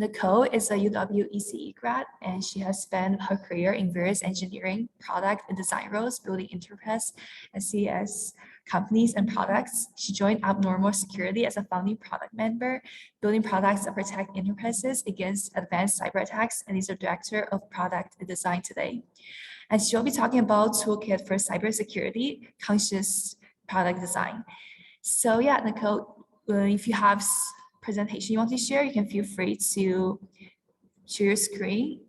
Nicole is a UW ECE grad, and she has spent her career in various engineering, product, and design roles, building enterprise and CS companies and products. She joined Abnormal Security as a founding product member, building products that protect enterprises against advanced cyber attacks, and is the director of product and design today. And she'll be talking about toolkit for cybersecurity-conscious product design. So yeah, Nicole, if you have presentation you want to share, you can feel free to share your screen.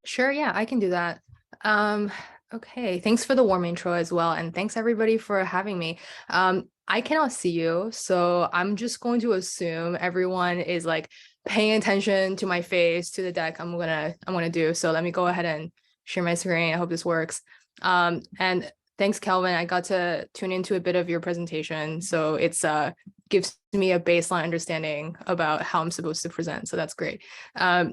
Sure, yeah, I can do that. Okay, thanks for the warm intro as well. And thanks everybody for having me. I cannot see you, so I'm just going to assume everyone is like paying attention to my face, to the deck I'm gonna do. So let me go ahead and share my screen. I hope this works. And thanks, Kelvin. I got to tune into a bit of your presentation, so it's gives me a baseline understanding about how I'm supposed to present. So that's great. So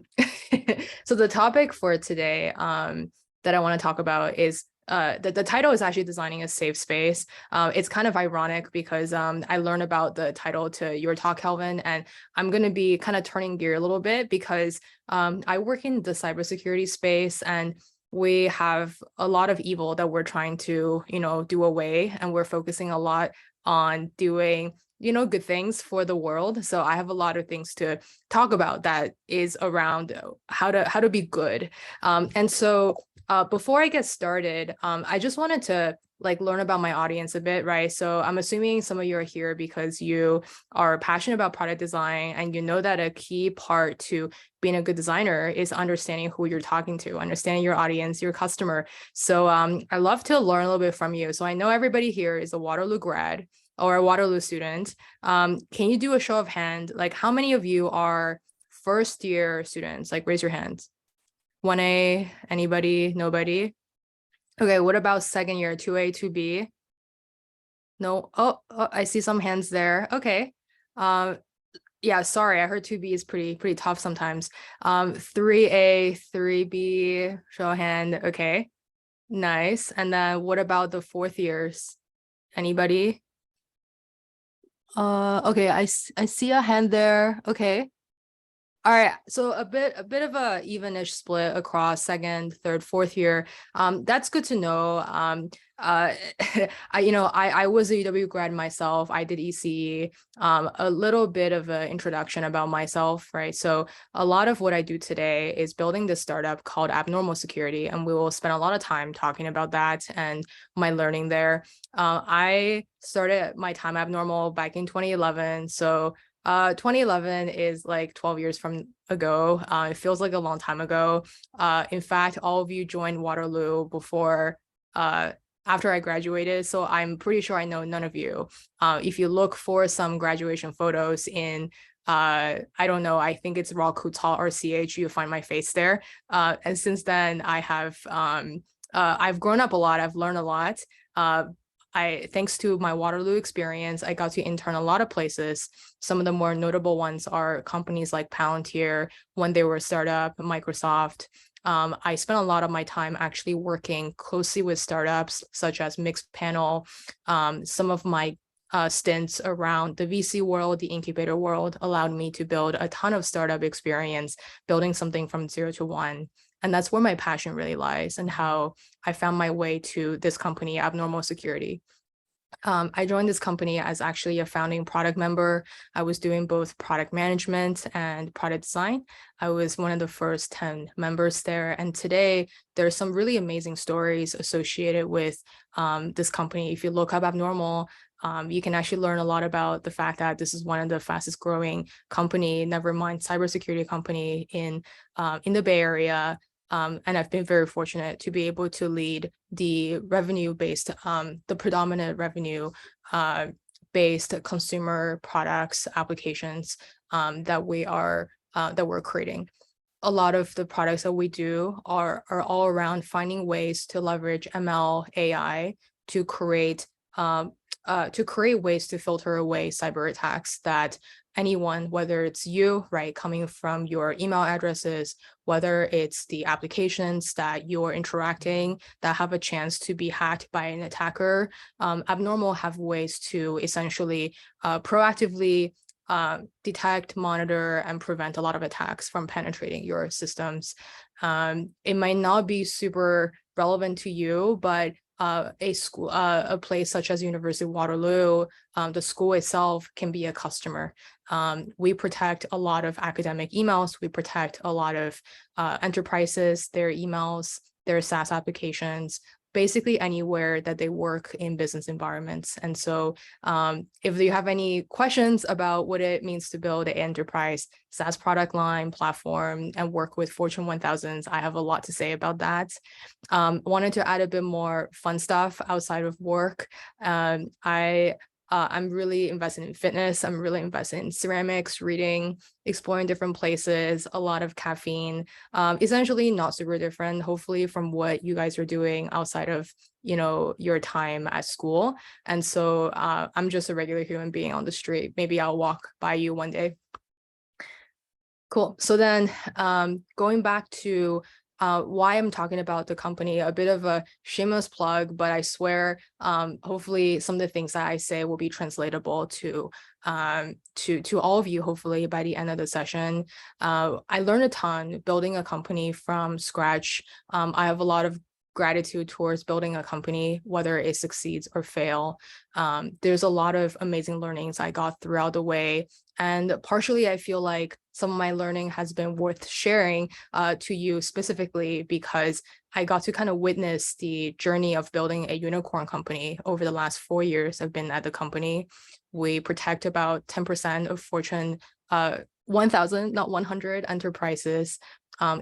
the topic for today that I want to talk about is the title is actually designing a safe space. It's kind of ironic because I learned about the title to your talk, Kelvin, and I'm going to be kind of turning gear a little bit because I work in the cybersecurity space, and we have a lot of evil that we're trying to, do away, and we're focusing a lot on doing, good things for the world. So I have a lot of things to talk about that is around how to be good. And so before I get started, I just wanted to learn about my audience a bit, right? So I'm assuming some of you are here because you are passionate about product design, and you know that a key part to being a good designer is understanding who you're talking to, understanding your audience, your customer. So I love to learn a little bit from you. So I know everybody here is a Waterloo grad or a Waterloo student. Can you do a show of hand? How many of you are first year students? Raise your hands. 1A, anybody, nobody? Okay, what about second year, 2A, 2B? No, oh, I see some hands there. Okay. Yeah, sorry, I heard 2B is pretty tough sometimes. 3A, 3B, show of hand. Okay, nice. And then what about the fourth years? Anybody? Okay, I see a hand there. Okay. All right, so a bit of a evenish split across second, third, fourth year. That's good to know. I was a UW grad myself. I did ECE. A little bit of an introduction about myself, right? So a lot of what I do today is building this startup called Abnormal Security, and we will spend a lot of time talking about that and my learning there. I started my time Abnormal back in 2011, so 2011 is 12 years from ago. It feels like a long time ago. In fact, all of you joined Waterloo before, after I graduated. So I'm pretty sure I know none of you. If you look for some graduation photos in, I don't know, I think it's Raw Kutal or CH, you'll find my face there. And since then I have, I've grown up a lot. I've learned a lot. Thanks to my Waterloo experience, I got to intern a lot of places. Some of the more notable ones are companies like Palantir, when they were a startup, Microsoft. I spent a lot of my time actually working closely with startups such as Mixpanel. Some of my stints around the VC world, the incubator world, allowed me to build a ton of startup experience, building something from 0 to 1. And that's where my passion really lies, and how I found my way to this company, Abnormal Security. I joined this company as actually a founding product member. I was doing both product management and product design. I was one of the first 10 members there. And today, there's some really amazing stories associated with this company. If you look up Abnormal, you can actually learn a lot about the fact that this is one of the fastest growing company, never mind cybersecurity company in the Bay Area. And I've been very fortunate to be able to lead the revenue-based, the predominant revenue-based consumer products applications that we're creating. A lot of the products that we do are all around finding ways to leverage ML AI to create ways to filter away cyber attacks that anyone, whether it's you, right, coming from your email addresses, whether it's the applications that you're interacting that have a chance to be hacked by an attacker, Abnormal have ways to essentially proactively detect, monitor, and prevent a lot of attacks from penetrating your systems. It might not be super relevant to you, but a school, a place such as University of Waterloo, the school itself can be a customer. We protect a lot of academic emails. We protect a lot of enterprises, their emails, their SaaS applications, basically anywhere that they work in business environments. And so if you have any questions about what it means to build an enterprise SaaS product line, platform, and work with Fortune 1000s, I have a lot to say about that. Wanted to add a bit more fun stuff outside of work. I'm really invested in fitness. I'm really invested in ceramics, reading, exploring different places, a lot of caffeine, essentially not super different, hopefully, from what you guys are doing outside of, your time at school. And so I'm just a regular human being on the street. Maybe I'll walk by you one day. Cool. So then going back to why I'm talking about the company, a bit of a shameless plug, but I swear, hopefully some of the things that I say will be translatable to all of you, hopefully by the end of the session. I learned a ton building a company from scratch. I have a lot of gratitude towards building a company, whether it succeeds or fail. There's a lot of amazing learnings I got throughout the way. And partially, I feel like some of my learning has been worth sharing to you specifically because I got to kind of witness the journey of building a unicorn company over the last 4 years I've been at the company. We protect about 10% of Fortune 1000, not 100 enterprises.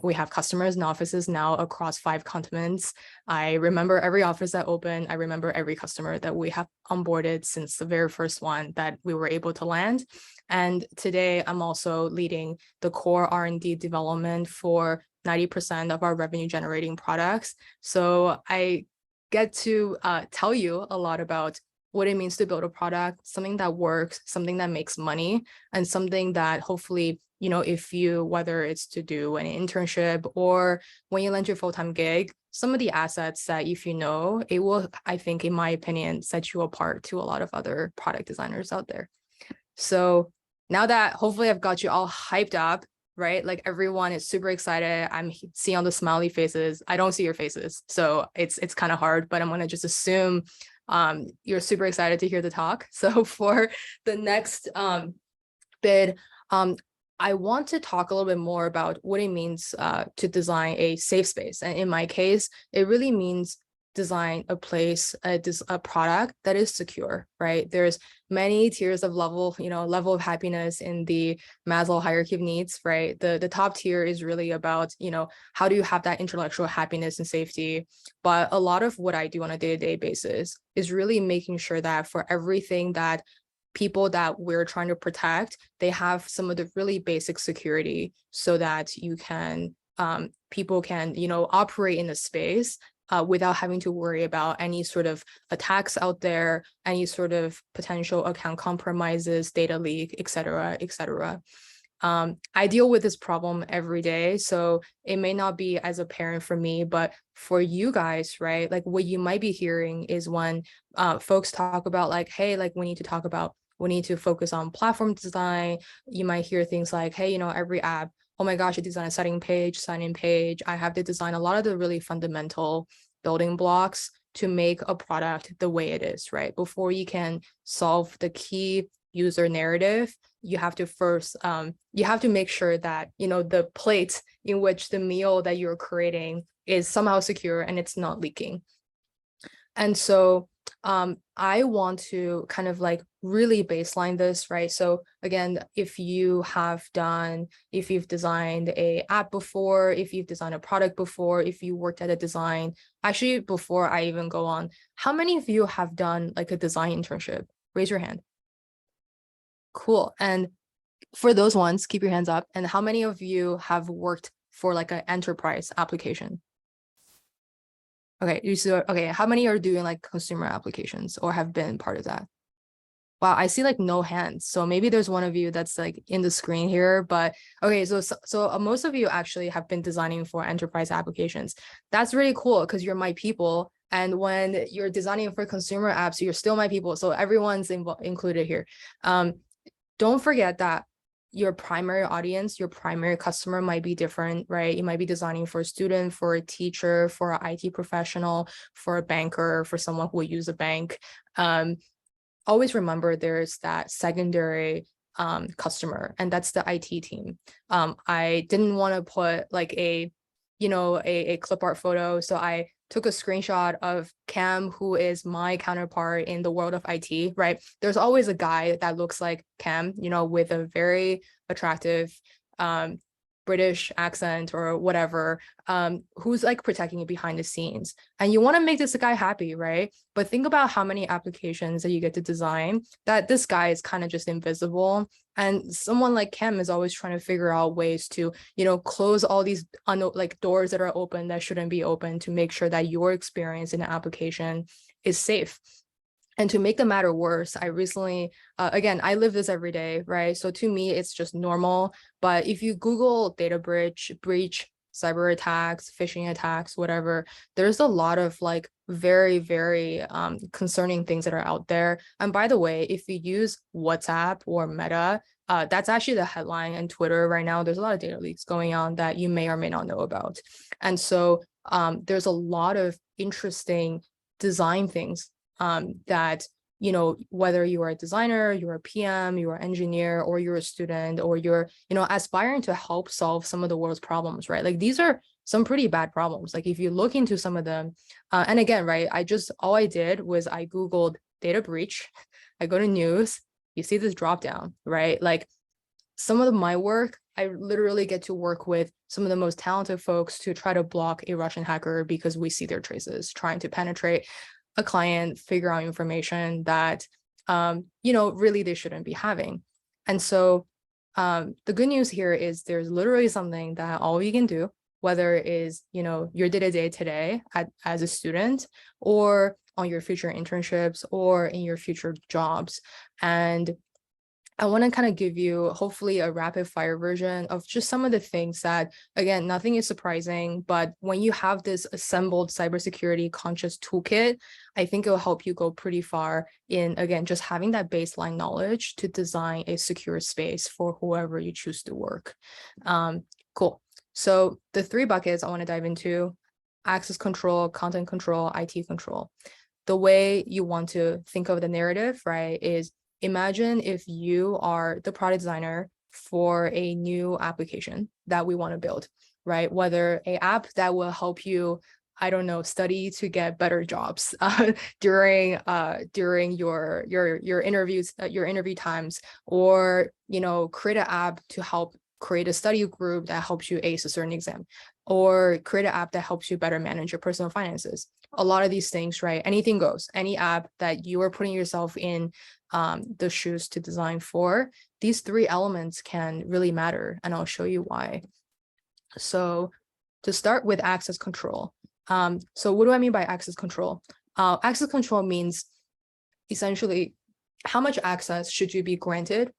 We have customers and offices now across 5 continents. I remember every office that opened. I remember every customer that we have onboarded since the very first one that we were able to land. And today I'm also leading the core R&D development for 90% of our revenue generating products. So I get to tell you a lot about what it means to build a product, something that works, something that makes money, and something that hopefully, if you, whether it's to do an internship or when you land your full-time gig, some of the assets that if it will, I think, in my opinion, set you apart to a lot of other product designers out there. So now that hopefully I've got you all hyped up, right? Like everyone is super excited. I'm seeing all the smiley faces. I don't see your faces, so it's kind of hard, but I'm going to just assume you're super excited to hear the talk. So for the next bit, I want to talk a little bit more about what it means to design a safe space. And in my case, it really means design a place, a product that is secure, right? There's many tiers of level of happiness in the Maslow hierarchy of needs, right? The top tier is really about, how do you have that intellectual happiness and safety? But a lot of what I do on a day-to-day basis is really making sure that for everything that people that we're trying to protect, they have some of the really basic security so that you can, people can, operate in the space without having to worry about any sort of attacks out there, any sort of potential account compromises, data leak, et cetera, et cetera. I deal with this problem every day, so it may not be as apparent for me, but for you guys, right? Like what you might be hearing is when folks talk about like, hey, like we need to focus on platform design. You might hear things like, hey, every app, oh my gosh, I design a setting page, sign-in page. I have to design a lot of the really fundamental building blocks to make a product the way it is, right? Before you can solve the key user narrative, you have to first, you have to make sure that, the plate in which the meal that you're creating is somehow secure and it's not leaking. And so I want to kind of like really baseline this, right? So again, if you've designed a app before, if you've designed a product before, if you worked at a design, actually, before I even go on, how many of you have done like a design internship? Raise your hand. Cool. And for those ones, keep your hands up. And how many of you have worked for like an enterprise application? Okay, okay, how many are doing like consumer applications or have been part of that? Wow, I see like no hands. So maybe there's one of you that's like in the screen here, but okay, so most of you actually have been designing for enterprise applications. That's really cool because you're my people. And when you're designing for consumer apps, you're still my people. So everyone's included here. don't forget that your primary audience, your primary customer might be different, right? You might be designing for a student, for a teacher, for an IT professional, for a banker, for someone who will use a bank. Always remember there's that secondary customer, and that's the IT team. I didn't want to put like a clip art photo, so I took a screenshot of Cam, who is my counterpart in the world of IT, right? There's always a guy that looks like Cam, with a very attractive British accent or whatever, who's like protecting it behind the scenes. And you want to make this guy happy, right? But think about how many applications that you get to design that this guy is kind of just invisible. And someone like Cam is always trying to figure out ways to, close all these like doors that are open that shouldn't be open, to make sure that your experience in an application is safe. And to make the matter worse, I recently, again, I live this every day, right? So to me, it's just normal. But if you Google data breach, cyber attacks, phishing attacks, whatever, there's a lot of like very, very concerning things that are out there. And by the way, if you use WhatsApp or Meta, that's actually the headline, and Twitter right now, there's a lot of data leaks going on that you may or may not know about. And so there's a lot of interesting design things that, whether you are a designer, you're a PM, you're an engineer, or you're a student, or you're, aspiring to help solve some of the world's problems, right? Like these are some pretty bad problems. Like if you look into some of them, and again, right, all I did was I Googled data breach, I go to news, you see this drop down, right? Like some of my work, I literally get to work with some of the most talented folks to try to block a Russian hacker because we see their traces trying to penetrate a client, figure out information that, really they shouldn't be having. And so the good news here is there's literally something that all you can do, whether it is, your day-to-day today as a student, or on your future internships, or in your future jobs. And I want to kind of give you hopefully a rapid fire version of just some of the things that, again, nothing is surprising, but when you have this assembled cybersecurity conscious toolkit, I think it will help you go pretty far in, again, just having that baseline knowledge to design a secure space for whoever you choose to work. Cool. So the 3 buckets I want to dive into: access control, content control, IT control. The way you want to think of the narrative, right, is imagine if you are the product designer for a new application that we want to build, right? Whether an app that will help you, I don't know, study to get better jobs during your interviews, your interview times, or create an app to help create a study group that helps you ace a certain exam, or create an app that helps you better manage your personal finances. A lot of these things, right? Anything goes. Any app that you are putting yourself in the shoes to design for, these 3 elements can really matter, and I'll show you why. So to start with access control. So what do I mean by access control? Access control means essentially how much access should you be granted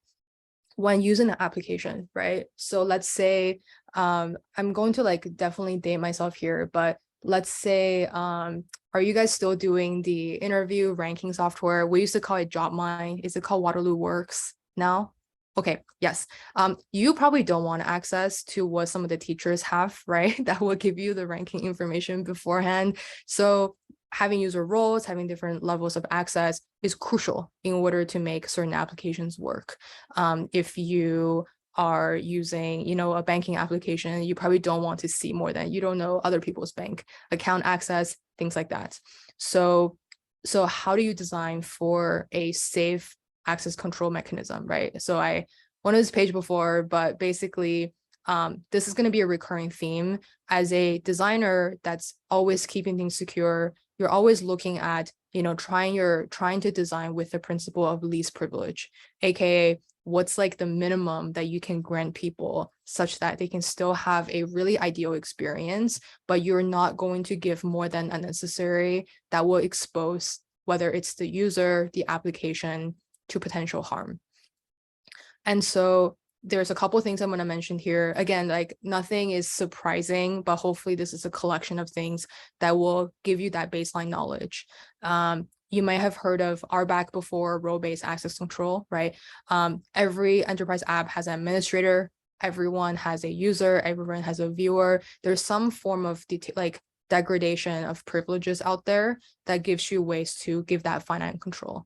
when using the application, right? So let's say, I'm going to like definitely date myself here, but let's say, are you guys still doing the interview ranking software? We used to call it JobMine. Is it called Waterloo Works now? Okay, yes. You probably don't want access to what some of the teachers have, right? That will give you the ranking information beforehand. So having user roles, having different levels of access is crucial in order to make certain applications work. If you are using, a banking application, you probably don't want to see more than, you don't know other people's bank account access, things like that. So how do you design for a safe access control mechanism, right? So I went to this page before, but basically, this is going to be a recurring theme. As a designer that's always keeping things secure, you're always looking at, trying to design with the principle of least privilege, aka what's like the minimum that you can grant people such that they can still have a really ideal experience, but you're not going to give more than unnecessary that will expose whether it's the user, the application, to potential harm. And so there's a couple of things I'm going to mention here. Again, like nothing is surprising, but hopefully this is a collection of things that will give you that baseline knowledge. you might have heard of RBAC before, role-based access control, right? Every enterprise app has an administrator, everyone has a user, everyone has a viewer. There's some form of degradation of privileges out there that gives you ways to give that finite control.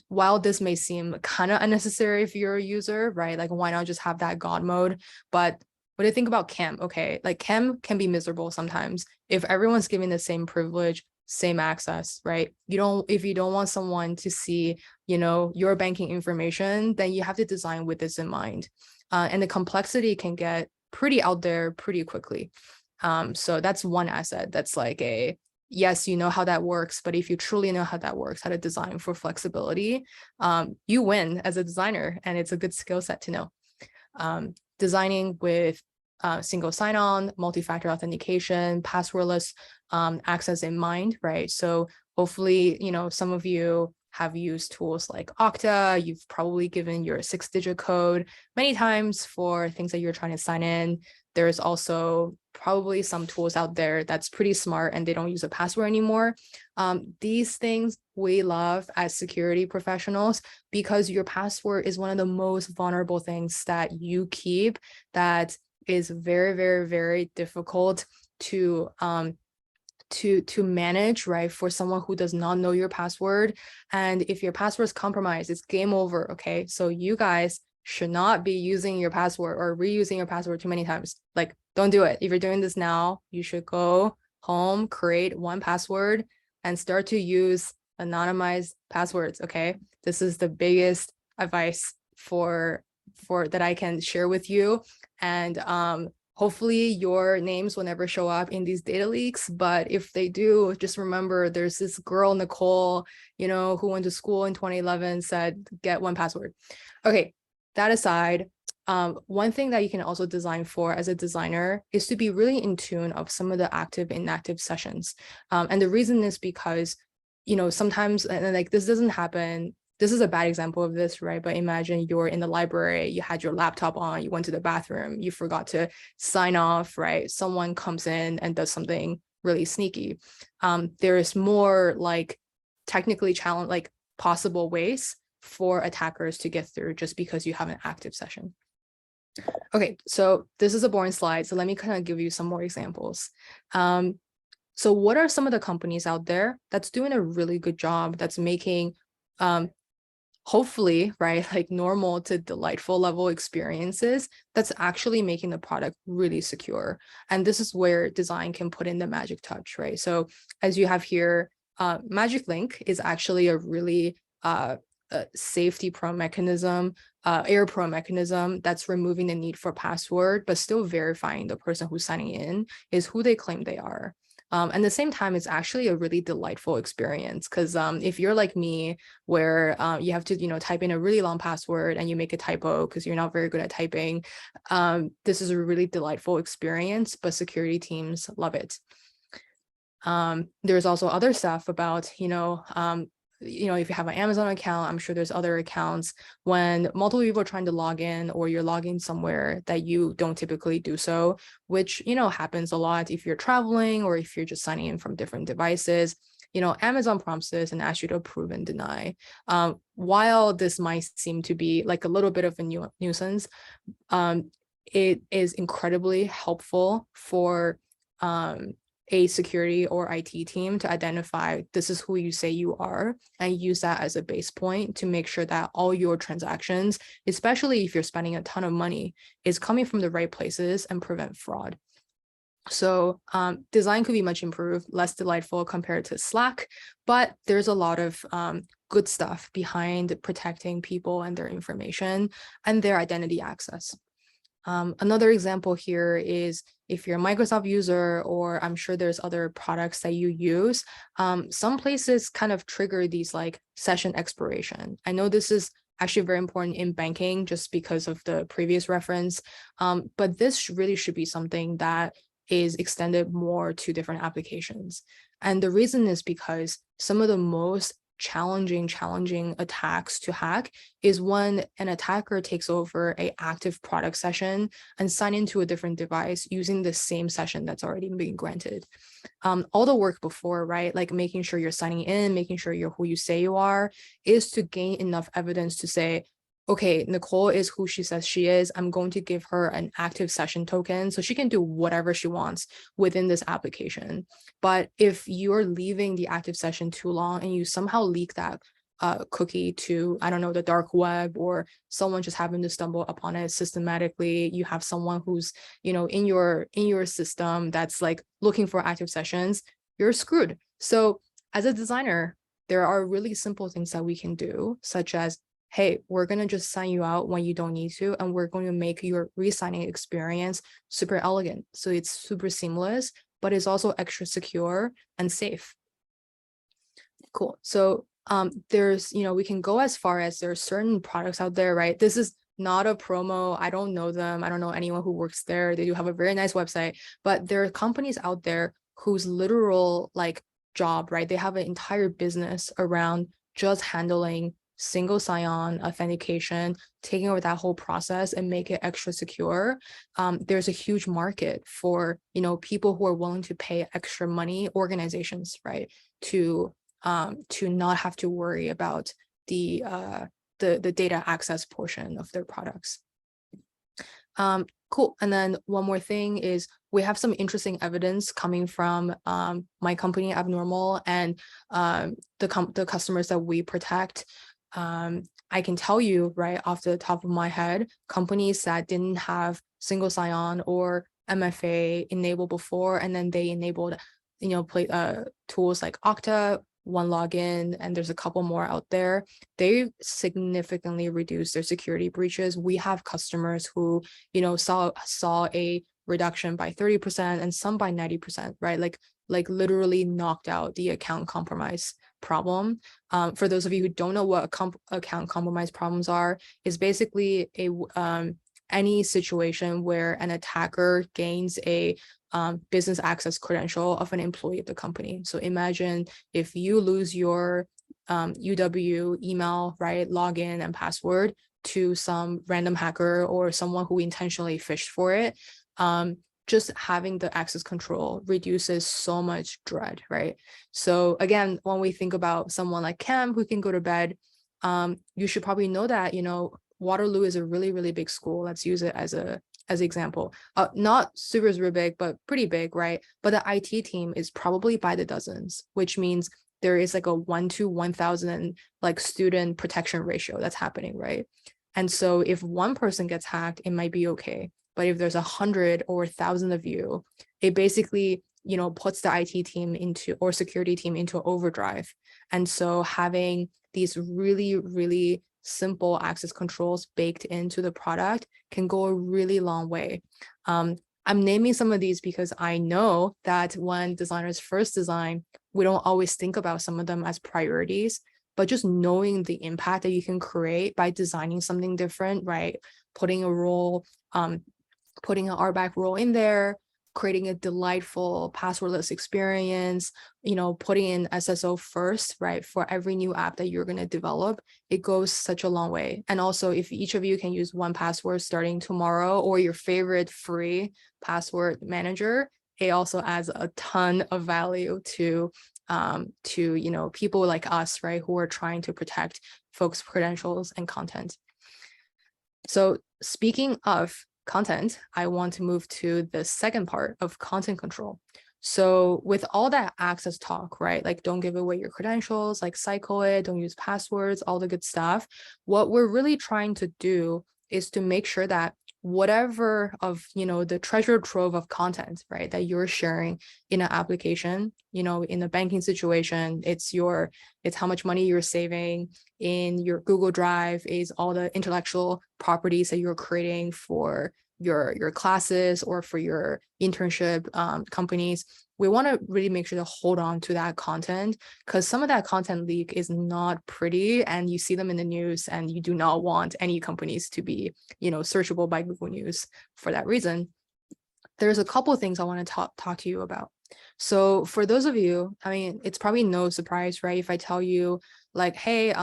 While this may seem kind of unnecessary if you're a user, right? Like, why not just have that God mode? But what do you think about CAM? Okay, like CAM can be miserable sometimes. If everyone's giving the same privilege, same access, right? If you don't want someone to see, your banking information, then you have to design with this in mind. And the complexity can get pretty out there pretty quickly. So that's one asset that's like yes, you know how that works, but if you truly know how that works, how to design for flexibility, you win as a designer, and it's a good skill set to know. Designing with single sign-on, multi-factor authentication, passwordless access in mind, right? So hopefully, some of you have used tools like Okta. You've probably given your 6-digit code many times for things that you're trying to sign in. There's also probably some tools out there that's pretty smart and they don't use a password anymore. These things we love as security professionals because your password is one of the most vulnerable things that you keep that is very, very, very difficult to manage, right? For someone who does not know your password. And if your password is compromised, it's game over, okay? So you guys should not be using your password or reusing your password too many times. Like, don't do it. If you're doing this now, you should go home, create one password, and start to use anonymized passwords, okay? This is the biggest advice for that I can share with you. And hopefully your names will never show up in these data leaks, but if they do, just remember there's this girl, Nicole, who went to school in 2011, said, get one password. Okay, that aside, one thing that you can also design for as a designer is to be really in tune of some of the active and inactive sessions. And the reason is because, sometimes, and like this doesn't happen. This is a bad example of this, right? But imagine you're in the library, you had your laptop on, you went to the bathroom, you forgot to sign off, right? Someone comes in and does something really sneaky. There is more like technically challenge, like possible ways for attackers to get through just because you have an active session. Okay, so this is a boring slide. So let me kind of give you some more examples. So what are some of the companies out there that's doing a really good job, that's making hopefully, right, like normal to delightful level experiences that's actually making the product really secure. And this is where design can put in the magic touch, right? So as you have here, Magic Link is actually a really safety pro mechanism, error pro mechanism that's removing the need for password, but still verifying the person who's signing in is who they claim they are. And at the same time, it's actually a really delightful experience because if you're like me, where you have to, type in a really long password and you make a typo because you're not very good at typing, this is a really delightful experience, but security teams love it. There's also other stuff about, if you have an Amazon account, I'm sure there's other accounts when multiple people are trying to log in or you're logging somewhere that you don't typically do so, which, happens a lot if you're traveling or if you're just signing in from different devices. Amazon prompts this and asks you to approve and deny. While this might seem to be like a little bit of a nuisance, it is incredibly helpful for a security or IT team to identify this is who you say you are and use that as a base point to make sure that all your transactions, especially if you're spending a ton of money, is coming from the right places and prevent fraud. So design could be much improved, less delightful compared to Slack, but there's a lot of good stuff behind protecting people and their information and their identity access. Another example here is if you're a Microsoft user, or I'm sure there's other products that you use, some places kind of trigger these like session expiration. I know this is actually very important in banking just because of the previous reference, but this really should be something that is extended more to different applications. And the reason is because some of the most challenging attacks to hack is when an attacker takes over a active product session and sign into a different device using the same session that's already been granted. All the work before, right, like making sure you're signing in, making sure you're who you say you are, is to gain enough evidence to say, okay, Nicole is who she says she is. I'm going to give her an active session token so she can do whatever she wants within this application. But if you're leaving the active session too long and you somehow leak that cookie to, I don't know, the dark web, or someone just happened to stumble upon it systematically, you have someone who's, in your system that's like looking for active sessions, you're screwed. So as a designer, there are really simple things that we can do, such as, hey, we're going to just sign you out when you don't need to, and we're going to make your re-signing experience super elegant. So it's super seamless, but it's also extra secure and safe. Cool. So there's, we can go as far as there are certain products out there, right? This is not a promo. I don't know them. I don't know anyone who works there. They do have a very nice website, but there are companies out there whose literal like job, right? They have an entire business around just handling single sign-on authentication, taking over that whole process and make it extra secure. There's a huge market for, people who are willing to pay extra money, organizations, right, to not have to worry about the data access portion of their products. Cool. And then one more thing is we have some interesting evidence coming from my company Abnormal and the customers that we protect. I can tell you right off the top of my head, companies that didn't have single sign-on or MFA enabled before, and then they enabled, tools like Okta, OneLogin, and there's a couple more out there. They significantly reduced their security breaches. We have customers who, saw a reduction by 30% and some by 90%, right? Like literally knocked out the account compromise problem. For those of you who don't know what account compromise problems are, is basically any situation where an attacker gains a business access credential of an employee of the company. So imagine if you lose your UW email, right, login and password to some random hacker or someone who intentionally fished for it. Just having the access control reduces so much dread, right? So again, when we think about someone like Cam who can go to bed, you should probably know that, Waterloo is a really, really big school. Let's use it as an example. Not super big, but pretty big, right? But the IT team is probably by the dozens, which means there is like a 1 to 1,000 like student protection ratio that's happening, right? And so if one person gets hacked, it might be okay. But if there's 100 or 1,000 of you, it basically, puts the IT team or security team into overdrive. And so having these really, really simple access controls baked into the product can go a really long way. I'm naming some of these because I know that when designers first design, we don't always think about some of them as priorities, but just knowing the impact that you can create by designing something different, right? Putting a role, putting an RBAC role in there, creating a delightful passwordless experience, putting in SSO first, right? For every new app that you're going to develop, it goes such a long way. And also if each of you can use 1Password starting tomorrow or your favorite free password manager, it also adds a ton of value to people like us, right? Who are trying to protect folks' credentials and content. So speaking of content, I want to move to the second part of content control. So with all that access talk, right? Like don't give away your credentials, like cycle it, don't use passwords, all the good stuff. What we're really trying to do is to make sure that whatever of, the treasure trove of content, right, that you're sharing in an application, in a banking situation, it's how much money you're saving. In your Google Drive is all the intellectual properties that you're creating for your classes or for your internship companies. We want to really make sure to hold on to that content, because some of that content leak is not pretty and you see them in the news, and you do not want any companies to be, searchable by Google News for that reason. There's a couple of things I want to talk to you about. So for those of you, it's probably no surprise, right, if I tell you like, hey,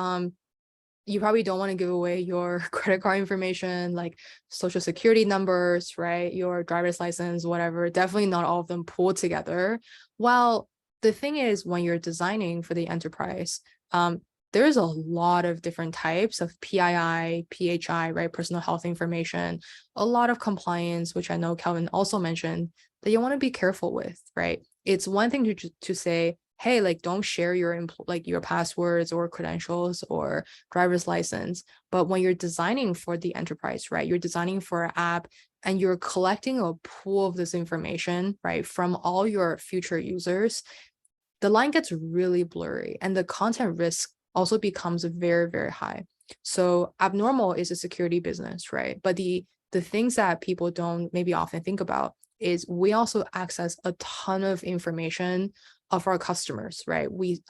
you probably don't want to give away your credit card information, like social security numbers, right? Your driver's license, whatever. Definitely not all of them pulled together. Well, the thing is, when you're designing for the enterprise, there's a lot of different types of PII, PHI, right? Personal health information, a lot of compliance, which I know Kelvin also mentioned, that you want to be careful with, right? It's one thing to say, hey, like don't share your like your passwords or credentials or driver's license. But when you're designing for the enterprise, right, you're designing for an app and you're collecting a pool of this information, right, from all your future users, the line gets really blurry and the content risk also becomes very, very high. So Abnormal is a security business, right? But the things that people don't maybe often think about is we also access a ton of information of our customers, right? We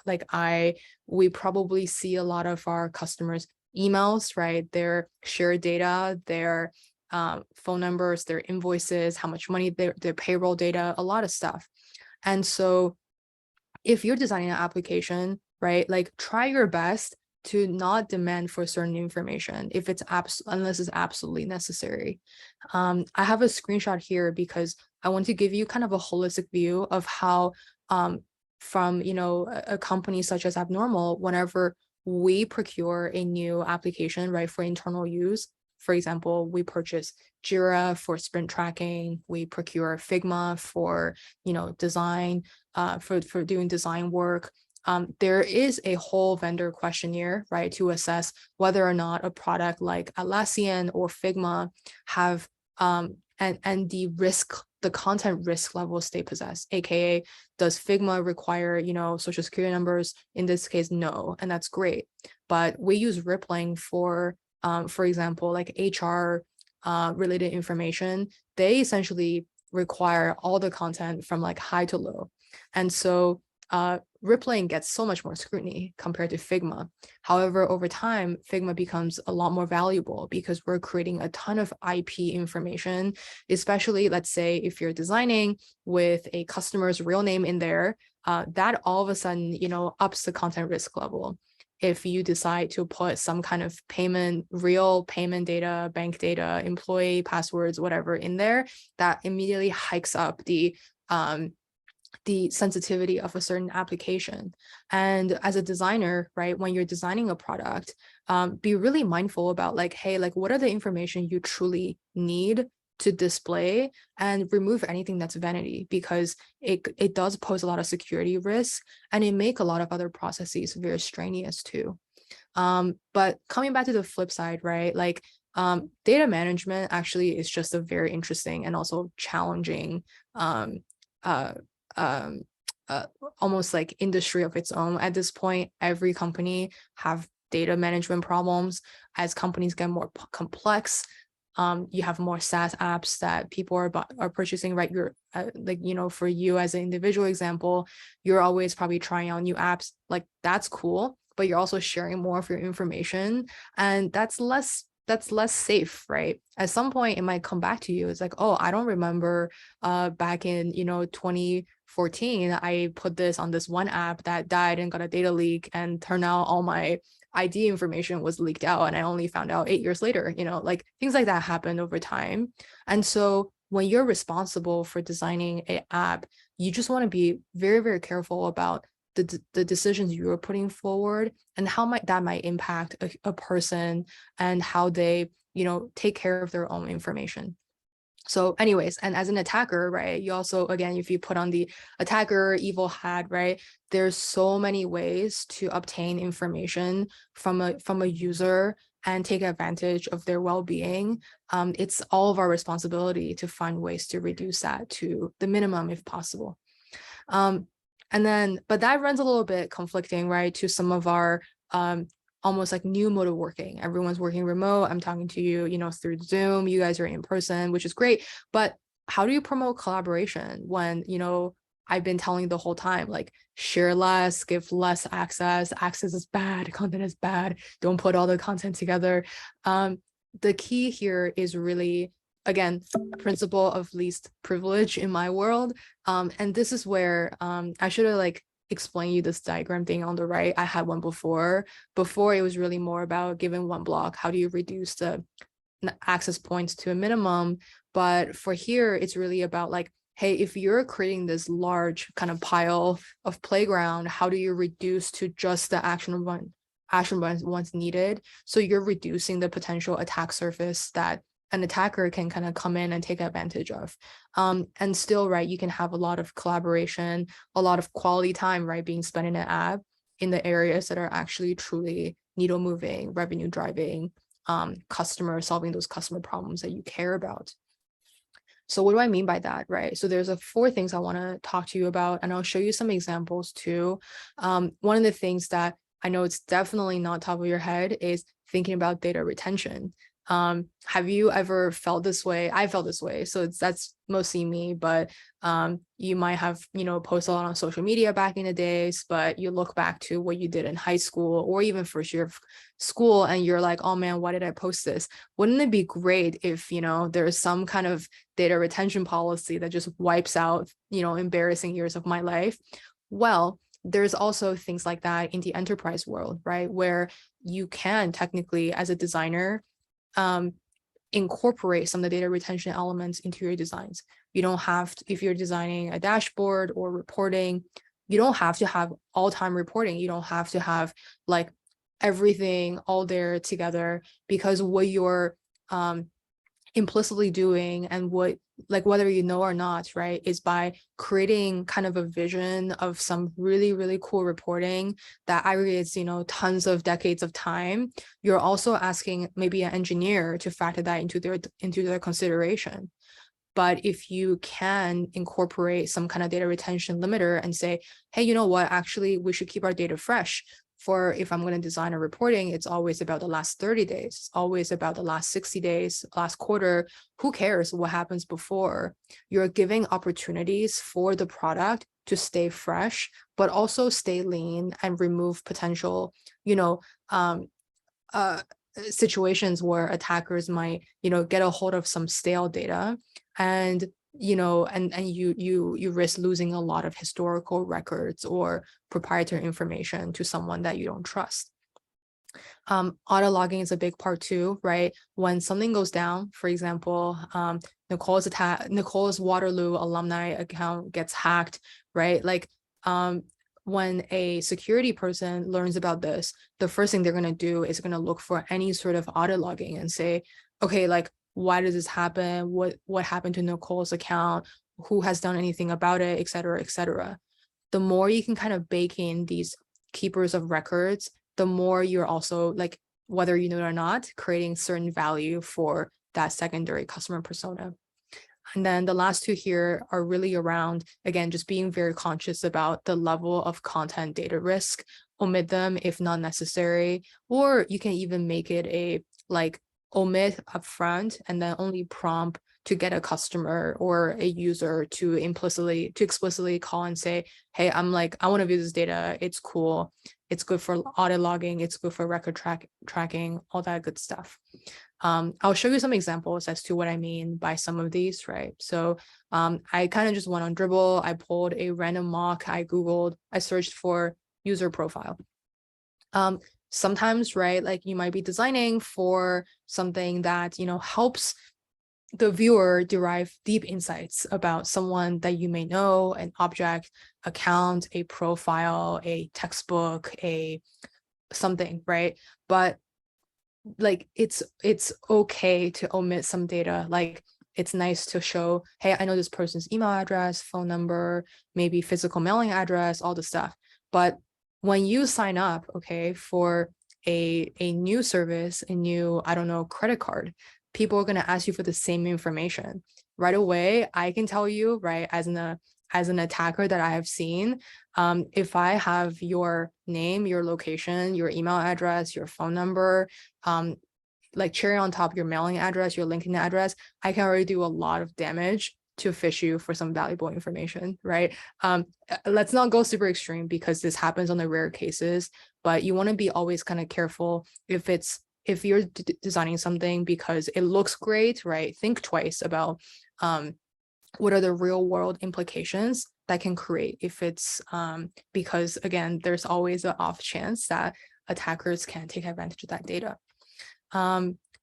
probably see a lot of our customers' emails, right? Their shared data, their phone numbers, their invoices, how much money, their payroll data, a lot of stuff. And so if you're designing an application, right, like try your best to not demand for certain information if it's unless it's absolutely necessary. I have a screenshot here because I want to give you kind of a holistic view of how from a company such as Abnormal, whenever we procure a new application, right, for internal use. For example, we purchase Jira for sprint tracking, we procure Figma for design, for doing design work. There is a whole vendor questionnaire, right, to assess whether or not a product like Atlassian or Figma have and the content risk levels they possess, aka does Figma require social security numbers? In this case, no, and that's great. But we use Rippling for example, like HR related information. They essentially require all the content from like high to low. And so Rippling gets so much more scrutiny compared to Figma. However, over time, Figma becomes a lot more valuable because we're creating a ton of IP information, especially let's say if you're designing with a customer's real name in there, that all of a sudden, ups the content risk level. If you decide to put some kind of real payment data, bank data, employee passwords, whatever in there, that immediately hikes up the sensitivity of a certain application. And as a designer, right, when you're designing a product, be really mindful about like, hey, like what are the information you truly need to display, and remove anything that's vanity, because it does pose a lot of security risks and it make a lot of other processes very strenuous too. But coming back to the flip side, right, like data management actually is just a very interesting and also challenging um, uh, um, almost like industry of its own. At this point, every company have data management problems. As companies get more complex, you have more SaaS apps that people are purchasing, right? You're like, for you as an individual example, you're always probably trying out new apps. Like that's cool, but you're also sharing more of your information, and that's less safe, right? At some point it might come back to you. It's like, oh, I don't remember back in 2014 I put this on this one app that died and got a data leak, and turned out all my ID information was leaked out and I only found out 8 years later. Like things like that happen over time. And so when you're responsible for designing an app, you just want to be very, very careful about the decisions you're putting forward and how that might impact a person and how they take care of their own information. So anyways, and as an attacker, right, you also, again, if you put on the attacker evil hat, right, there's so many ways to obtain information from a user and take advantage of their well-being. It's all of our responsibility to find ways to reduce that to the minimum if possible. But that runs a little bit conflicting, right, to some of our almost like new mode of working. Everyone's working remote. I'm talking to you, through Zoom. You guys are in person, which is great. But how do you promote collaboration when, I've been telling the whole time, like share less, give less access. Access is bad. Content is bad. Don't put all the content together. The key here is really, again, principle of least privilege in my world. And this is where I should have like explain you this diagram thing on the right. I had one before. Before it was really more about given one block, how do you reduce the access points to a minimum? But for here, it's really about like, hey, if you're creating this large kind of pile of playground, how do you reduce to just the action ones needed? So you're reducing the potential attack surface that an attacker can kind of come in and take advantage of. And still, right, you can have a lot of collaboration, a lot of quality time, right, being spent in an app in the areas that are actually truly needle moving, revenue driving, solving those customer problems that you care about. So what do I mean by that, right? So there's 4 things I want to talk to you about, and I'll show you some examples too. One of the things that I know it's definitely not top of your head is thinking about data retention. Have you ever felt this way? I felt this way. So that's mostly me, but you might have, posted a lot on social media back in the days, but you look back to what you did in high school or even first year of school and you're like, oh man, why did I post this? Wouldn't it be great if, there's some kind of data retention policy that just wipes out, embarrassing years of my life? Well, there's also things like that in the enterprise world, right? Where you can technically, as a designer, incorporate some of the data retention elements into your designs. You don't have to, if you're designing a dashboard or reporting, you don't have to have all-time reporting. You don't have to have like everything all there together, because what you're implicitly doing and what, like whether you know or not, right, is by creating kind of a vision of some really, really cool reporting that aggregates, tons of decades of time. You're also asking maybe an engineer to factor that into their consideration. But if you can incorporate some kind of data retention limiter and say, hey, you know what, actually, we should keep our data fresh. For if I'm going to design a reporting, it's always about the last 30 days. It's always about the last 60 days, last quarter. Who cares what happens before? You're giving opportunities for the product to stay fresh, but also stay lean and remove potential, situations where attackers might, get a hold of some stale data, and you risk losing a lot of historical records or proprietary information to someone that you don't trust. Auto logging is a big part too, right? When something goes down, for example, Nicole's Waterloo alumni account gets hacked, right? Like, when a security person learns about this, the first thing they're going to do is going to look for any sort of auto logging and say, okay, like, why does this happen? What happened to Nicole's account? Who has done anything about it, et cetera, et cetera. The more you can kind of bake in these keepers of records, the more you're also, like, whether you know it or not, creating certain value for that secondary customer persona. And then the last 2 here are really around, again, just being very conscious about the level of content data risk. Omit them if not necessary, or you can even make it a like omit upfront and then only prompt to get a customer or a user to explicitly call and say, hey, I want to view this data. It's cool. It's good for audit logging. It's good for record tracking, all that good stuff. I'll show you some examples as to what I mean by some of these, right? So I kind of just went on Dribble. I pulled a random mock. I searched for user profile. Sometimes, right, like you might be designing for something that, helps the viewer derive deep insights about someone that you may know, an object, account, a profile, a textbook, a something, right? But like it's okay to omit some data. Like, it's nice to show, hey, I know this person's email address, phone number, maybe physical mailing address, all the stuff. But when you sign up, okay, for a new service, a new, I don't know, credit card, people are going to ask you for the same information right away. I can tell you, right, as an attacker that I have seen, if I have your name, your location, your email address, your phone number, like cherry on top, your mailing address, your LinkedIn address, I can already do a lot of damage to fish you for some valuable information, right? Let's not go super extreme because this happens on the rare cases, but you want to be always kind of careful if you're designing something because it looks great, right? Think twice about what are the real world implications that can create if it's because again, there's always an off chance that attackers can take advantage of that data.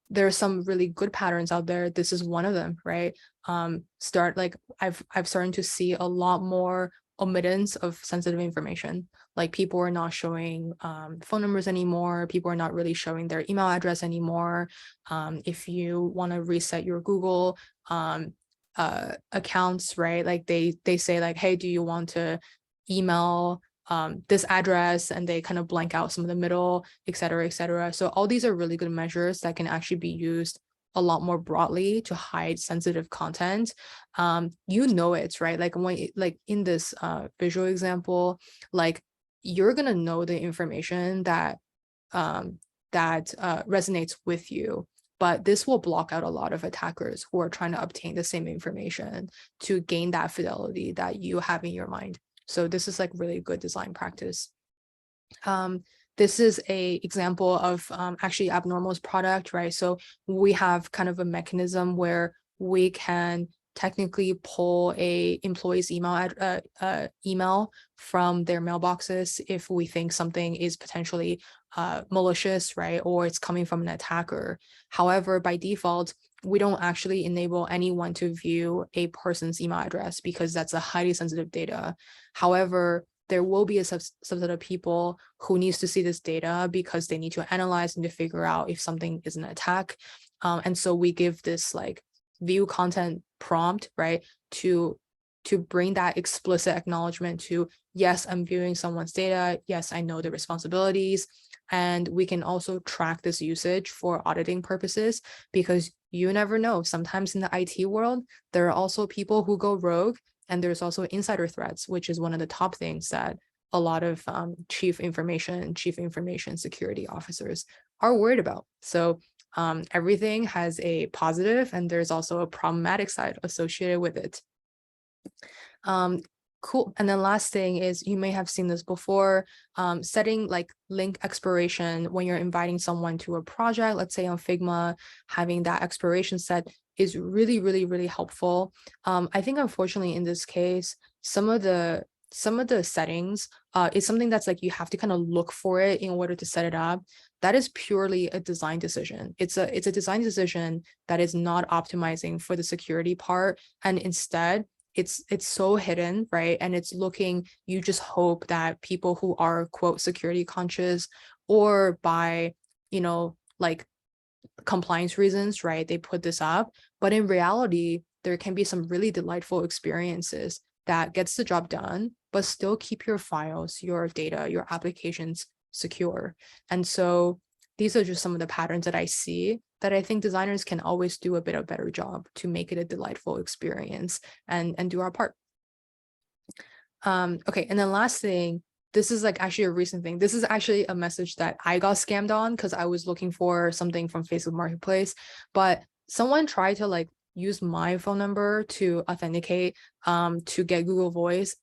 There are some really good patterns out there. This is one of them, right? I've started to see a lot more omittance of sensitive information. Like people are not showing phone numbers anymore. People are not really showing their email address anymore. If you want to reset your Google accounts, right? Like they say like, hey, do you want to email this address, and they kind of blank out some of the middle, et cetera, et cetera. So all these are really good measures that can actually be used a lot more broadly to hide sensitive content. It, right? Like like in this visual example, like you're gonna know the information that resonates with you, but this will block out a lot of attackers who are trying to obtain the same information to gain that fidelity that you have in your mind. So this is like really good design practice. This is a example of actually Abnormal's product, right? So we have kind of a mechanism where we can technically pull a employee's email from their mailboxes if we think something is potentially malicious, right? Or it's coming from an attacker. However, by default, we don't actually enable anyone to view a person's email address because that's a highly sensitive data. However, there will be a subset of people who needs to see this data because they need to analyze and to figure out if something is an attack. And so we give this like view content prompt, right, to bring that explicit acknowledgement to, yes, I'm viewing someone's data. Yes, I know the responsibilities. And we can also track this usage for auditing purposes, because you never know. Sometimes in the IT world, there are also people who go rogue, and there's also insider threats, which is one of the top things that a lot of chief information security officers are worried about. So everything has a positive, and there's also a problematic side associated with it. Cool. And then last thing is, you may have seen this before, setting like link expiration when you're inviting someone to a project, let's say on Figma, having that expiration set is really, really, really helpful. I think unfortunately in this case, some of the settings is something that's like you have to kind of look for it in order to set it up. That is purely a design decision. It's a design decision that is not optimizing for the security part, and instead it's so hidden, right? And it's looking, you just hope that people who are quote security conscious, or by, like compliance reasons, right, they put this up. But in reality, there can be some really delightful experiences that gets the job done, but still keep your files, your data, your applications secure. And so these are just some of the patterns that I see that I think designers can always do a bit of a better job to make it a delightful experience and do our part. Okay, and then last thing, this is like actually a recent thing. This is actually a message that I got scammed on because I was looking for something from Facebook Marketplace, but someone tried to like use my phone number to authenticate to get Google Voice.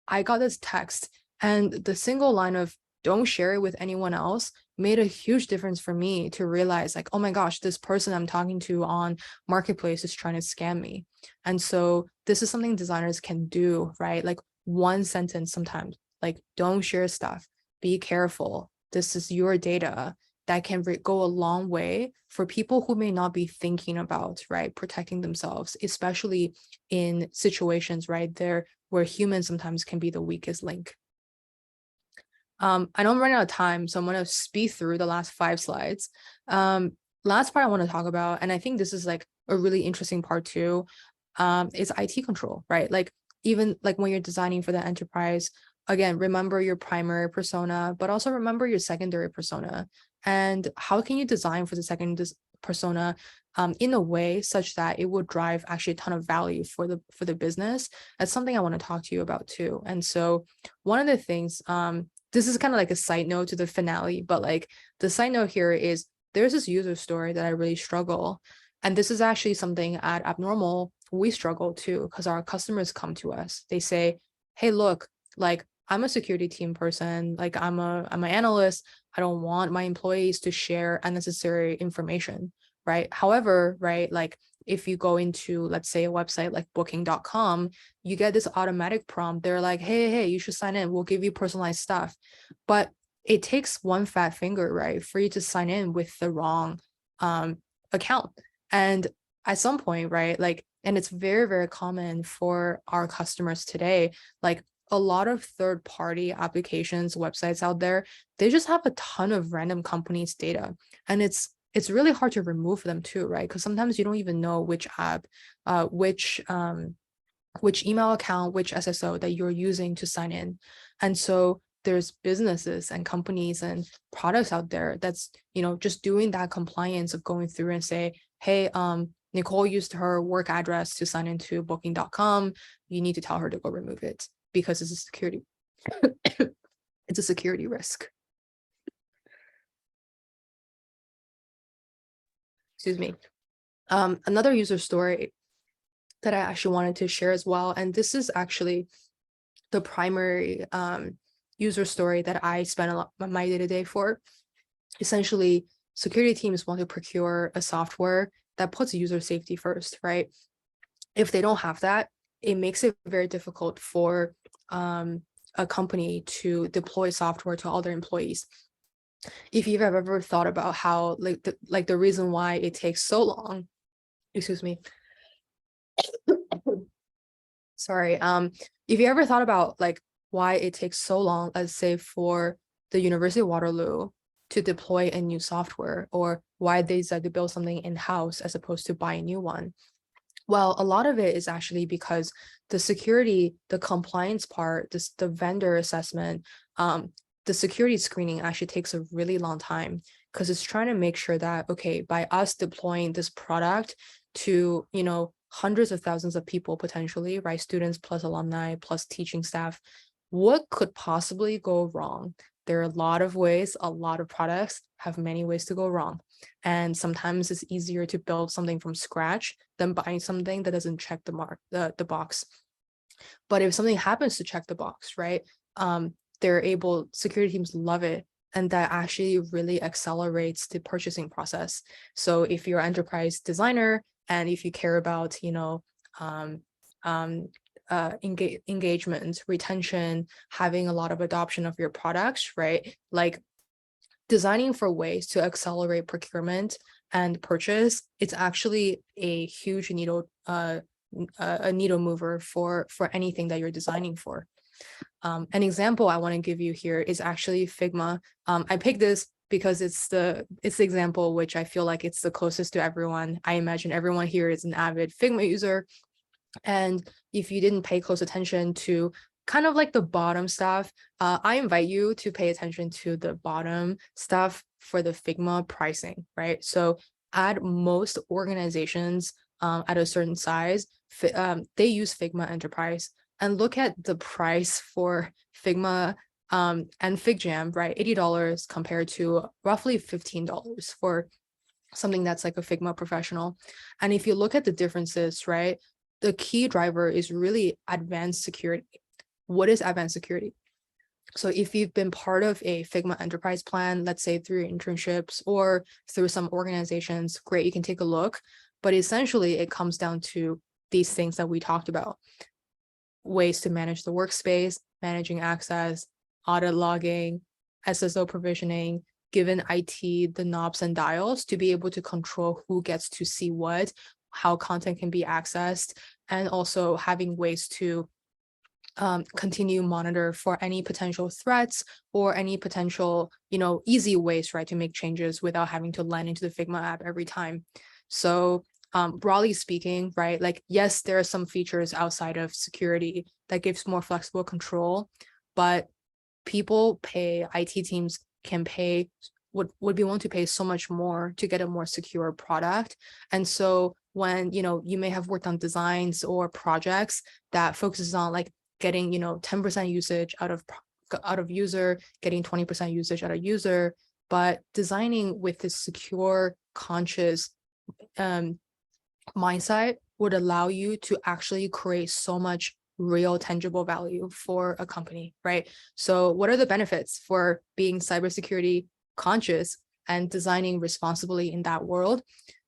I got this text, and the single line of "don't share it with anyone else" made a huge difference for me to realize like, oh my gosh, this person I'm talking to on Marketplace is trying to scam me. And so this is something designers can do, right? Like one sentence sometimes, like don't share stuff, be careful. This is your data. That can go a long way for people who may not be thinking about, right, protecting themselves, especially in situations, right, there where humans sometimes can be the weakest link. I know I'm running out of time, so I'm going to speed through the last 5 slides. Last part I want to talk about, and I think this is like a really interesting part too, is IT control, right? Like even like when you're designing for the enterprise, again, remember your primary persona, but also remember your secondary persona. And how can you design for the second persona in a way such that it would drive actually a ton of value for the business? That's something I want to talk to you about too. And so one of the things, this is kind of like a side note to the finale, but like the side note here is there's this user story that I really struggle. And this is actually something at Abnormal we struggle too, because our customers come to us. They say, hey, look, like I'm a security team person, like I'm an analyst. I don't want my employees to share unnecessary information, right? However, right, like if you go into, let's say, a website like booking.com, you get this automatic prompt. They're like, hey, you should sign in. We'll give you personalized stuff. But it takes one fat finger, right, for you to sign in with the wrong account. And at some point, right, like, and it's very, very common for our customers today, like a lot of third-party applications, websites out there, they just have a ton of random companies' data. And it's really hard to remove them too, right? Because sometimes you don't even know which app, which email account, which SSO that you're using to sign in. And so there's businesses and companies and products out there that's, just doing that compliance of going through and say, hey, Nicole used her work address to sign into booking.com. You need to tell her to go remove it because it's a security, it's a security risk. Excuse me. Another user story that I actually wanted to share as well, and this is actually the primary user story that I spend a lot of my day-to-day for. Essentially, security teams want to procure a software that puts user safety first, right? If they don't have that, it makes it very difficult for a company to deploy software to all their employees. If you've ever thought about how the reason why it takes so long, excuse me, sorry, if you ever thought about like why it takes so long, let's say for the University of Waterloo to deploy a new software, or why they decide to build something in-house as opposed to buy a new one. Well, a lot of it is actually because the security, the compliance part, the vendor assessment, the security screening actually takes a really long time, because it's trying to make sure that, okay, by us deploying this product to, hundreds of thousands of people potentially, right? Students plus alumni plus teaching staff, what could possibly go wrong? There are a lot of ways, a lot of products have many ways to go wrong. And sometimes it's easier to build something from scratch than buying something that doesn't check the box. But if something happens to check the box, right, security teams love it. And that actually really accelerates the purchasing process. So if you're an enterprise designer and if you care about, engagement, retention, having a lot of adoption of your products, right? Like designing for ways to accelerate procurement and purchase, it's actually a huge needle, a needle mover for anything that you're designing for. An example I want to give you here is actually Figma. I picked this because it's the example which I feel like it's the closest to everyone. I imagine everyone here is an avid Figma user. And if you didn't pay close attention to kind of like the bottom stuff, I invite you to pay attention to the bottom stuff for the Figma pricing, right? So at most organizations at a certain size, they use Figma Enterprise, and look at the price for Figma and FigJam, right? $80 compared to roughly $15 for something that's like a Figma Professional. And if you look at the differences, right, the key driver is really advanced security. What is advanced security? So if you've been part of a Figma enterprise plan, let's say through internships or through some organizations, great, you can take a look. But essentially, it comes down to these things that we talked about. Ways to manage the workspace, managing access, audit logging, SSO provisioning, given IT the knobs and dials to be able to control who gets to see what, how content can be accessed, and also having ways to continue monitor for any potential threats or any potential, easy ways, right, to make changes without having to land into the Figma app every time. So broadly speaking, right, like, yes, there are some features outside of security that gives more flexible control, but IT teams can pay, would be willing to pay so much more to get a more secure product. And so when, you may have worked on designs or projects that focuses on like getting, 10% usage out of user, getting 20% usage out of user, but designing with this secure, conscious mindset would allow you to actually create so much real tangible value for a company, right? So what are the benefits for being cybersecurity conscious and designing responsibly in that world?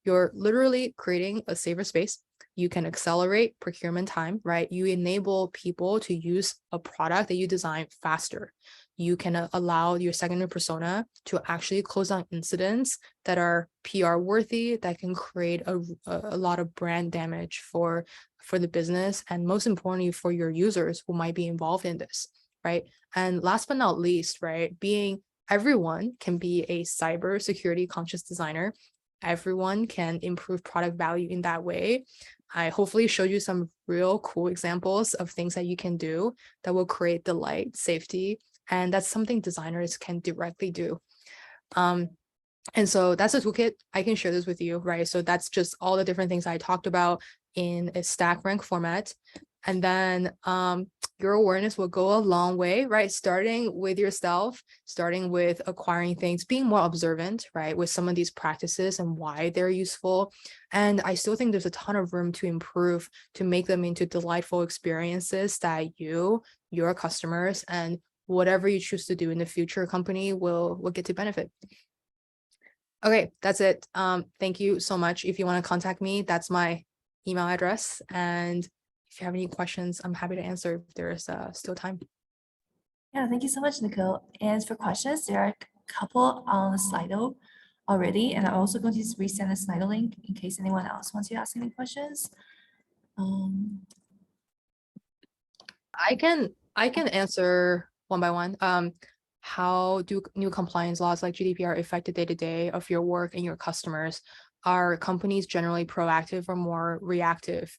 You're literally creating a safer space. You can accelerate procurement time, right? You enable people to use a product that you design faster. You can allow your secondary persona to actually close down incidents that are PR worthy, that can create a lot of brand damage for the business, and most importantly for your users who might be involved in this, right? And last but not least, right, everyone can be a cyber security conscious designer. Everyone can improve product value in that way. I hopefully showed you some real cool examples of things that you can do that will create delight, safety, and that's something designers can directly do. And so that's a toolkit. I can share this with you, right? So that's just all the different things I talked about in a stack rank format. And then your awareness will go a long way, right? Starting with yourself, starting with acquiring things, being more observant, right? With some of these practices and why they're useful. And I still think there's a ton of room to improve, to make them into delightful experiences that your customers, and whatever you choose to do in the future company will get to benefit. Okay, that's it. Thank you so much. If you want to contact me, that's my email address. And if you have any questions, I'm happy to answer if there's still time. Yeah, thank you so much, Nicole. And for questions, there are a couple on Slido already, and I'm also going to resend the Slido link in case anyone else wants to ask any questions. I can answer one by one. How do new compliance laws like GDPR affect the day-to-day of your work and your customers? Are companies generally proactive or more reactive?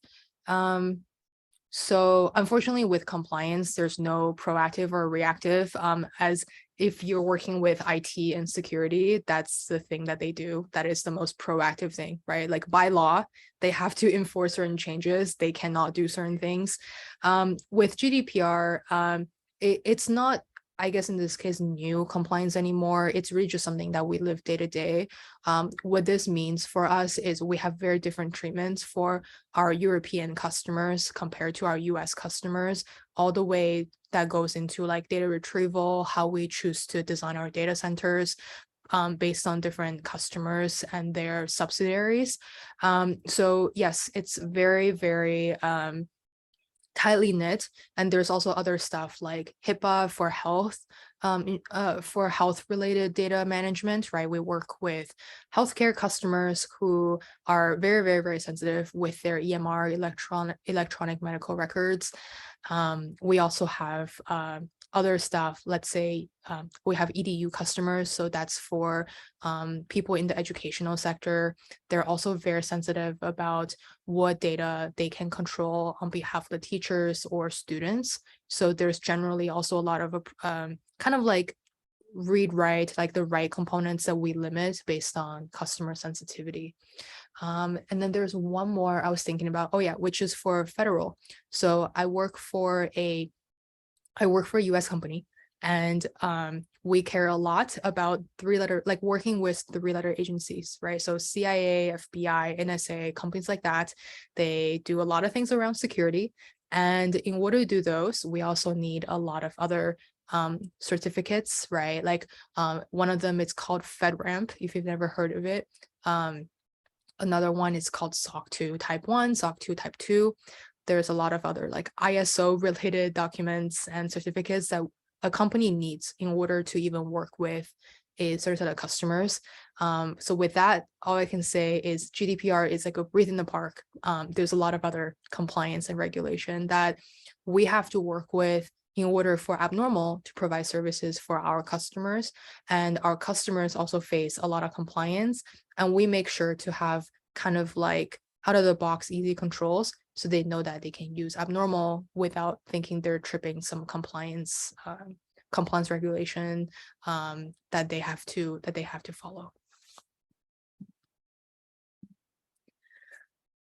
So unfortunately with compliance, there's no proactive or reactive, as if you're working with IT and security, that's the thing that they do. That is the most proactive thing, right? Like by law, they have to enforce certain changes. They cannot do certain things. With GDPR, it's not, I guess in this case, new compliance anymore. It's really just something that we live day to day. What this means for us is we have very different treatments for our European customers compared to our US customers, all the way that goes into like data retrieval, how we choose to design our data centers, based on different customers and their subsidiaries. So yes, it's very, very tightly knit, and there's also other stuff like HIPAA for health related data management, right? We work with healthcare customers who are very, very, very sensitive with their EMR, electronic medical records. We also have other stuff. Let's say we have EDU customers, so that's for people in the educational sector. They're also very sensitive about what data they can control on behalf of the teachers or students. So there's generally also a lot of kind of like read write, like the right components that we limit based on customer sensitivity. And then there's one more I was thinking about, oh yeah, which is for federal. So I work for a US company, and we care a lot about working with three-letter agencies, right? So CIA, FBI, NSA, companies like that, they do a lot of things around security. And in order to do those, we also need a lot of other certificates, right? Like one of them is called FedRAMP, if you've never heard of it. Another one is called SOC 2 Type 1, SOC 2 Type 2. There's a lot of other like ISO related documents and certificates that a company needs in order to even work with a certain set of customers. So with that, all I can say is GDPR is like a breath in the park. There's a lot of other compliance and regulation that we have to work with in order for Abnormal to provide services for our customers. And our customers also face a lot of compliance, and we make sure to have kind of like out of the box easy controls, so they know that they can use Abnormal without thinking they're tripping some compliance regulation that they have to follow.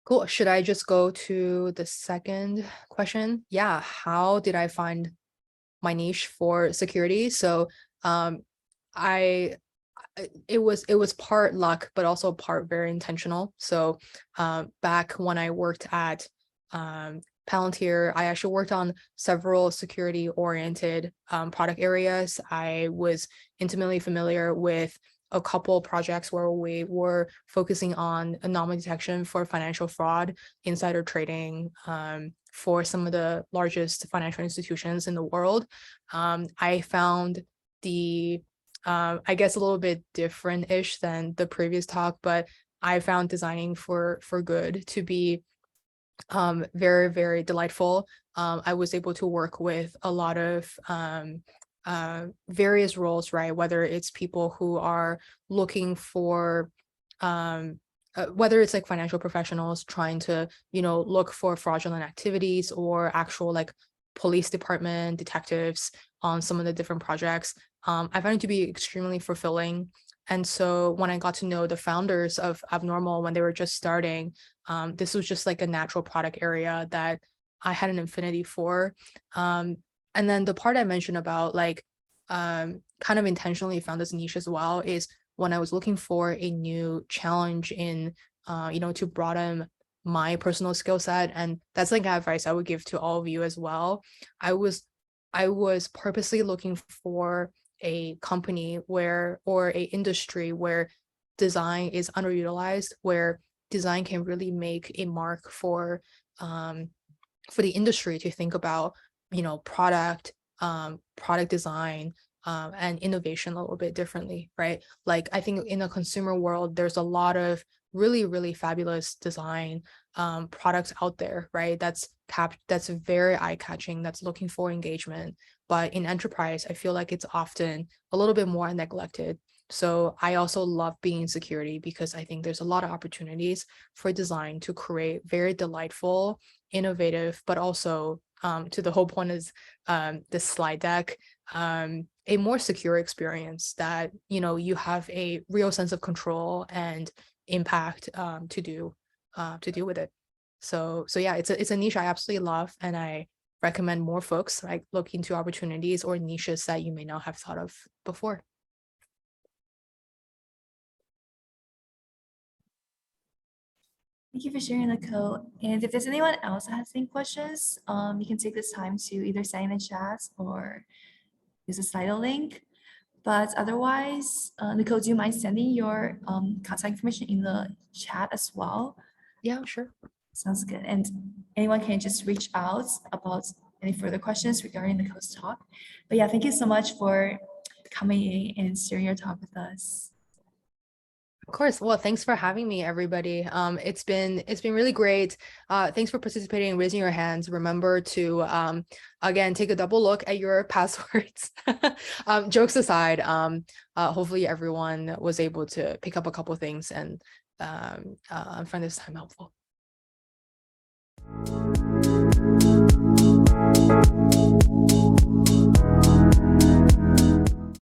Cool. Should I just go to the second question? Yeah. How did I find my niche for security? So it was part luck, but also part very intentional. So back when I worked at Palantir, I actually worked on several security-oriented product areas. I was intimately familiar with a couple projects where we were focusing on anomaly detection for financial fraud, insider trading, for some of the largest financial institutions in the world. I found the, I guess a little bit different-ish than the previous talk, but I found designing for good to be very, very delightful. I was able to work with a lot of various roles, right? Whether it's people who are looking for, whether it's like financial professionals trying to, look for fraudulent activities, or actual like police department detectives on some of the different projects. I found it to be extremely fulfilling. And so when I got to know the founders of Abnormal when they were just starting, this was just like a natural product area that I had an affinity for. And then the part I mentioned about like kind of intentionally found this niche as well is when I was looking for a new challenge in, to broaden my personal skill set. And that's like advice I would give to all of you as well. I was purposely looking for a company or a industry where design is underutilized, where design can really make a mark for the industry to think about, product design, and innovation a little bit differently, right? Like I think in the consumer world, there's a lot of really, really fabulous design products out there, right? That's very eye-catching, that's looking for engagement. But in enterprise, I feel like it's often a little bit more neglected. So I also love being in security because I think there's a lot of opportunities for design to create very delightful, innovative, but also to the whole point is this slide deck, a more secure experience that, you have a real sense of control and impact to deal with it. So yeah, it's a niche I absolutely love, and I recommend more folks like look into opportunities or niches that you may not have thought of before. Thank you for sharing, Nicole. And if there's anyone else that has any questions, you can take this time to either send in the chat or use a Slido link. But otherwise, Nicole, do you mind sending your contact information in the chat as well? Yeah, sure. Sounds good. And anyone can just reach out about any further questions regarding Nicole's talk. But yeah, thank you so much for coming in and sharing your talk with us. Of course. Well, thanks for having me, everybody. It's been really great. Thanks for participating and raising your hands. Remember to again take a double look at your passwords. Jokes aside, hopefully everyone was able to pick up a couple of things and find this time helpful.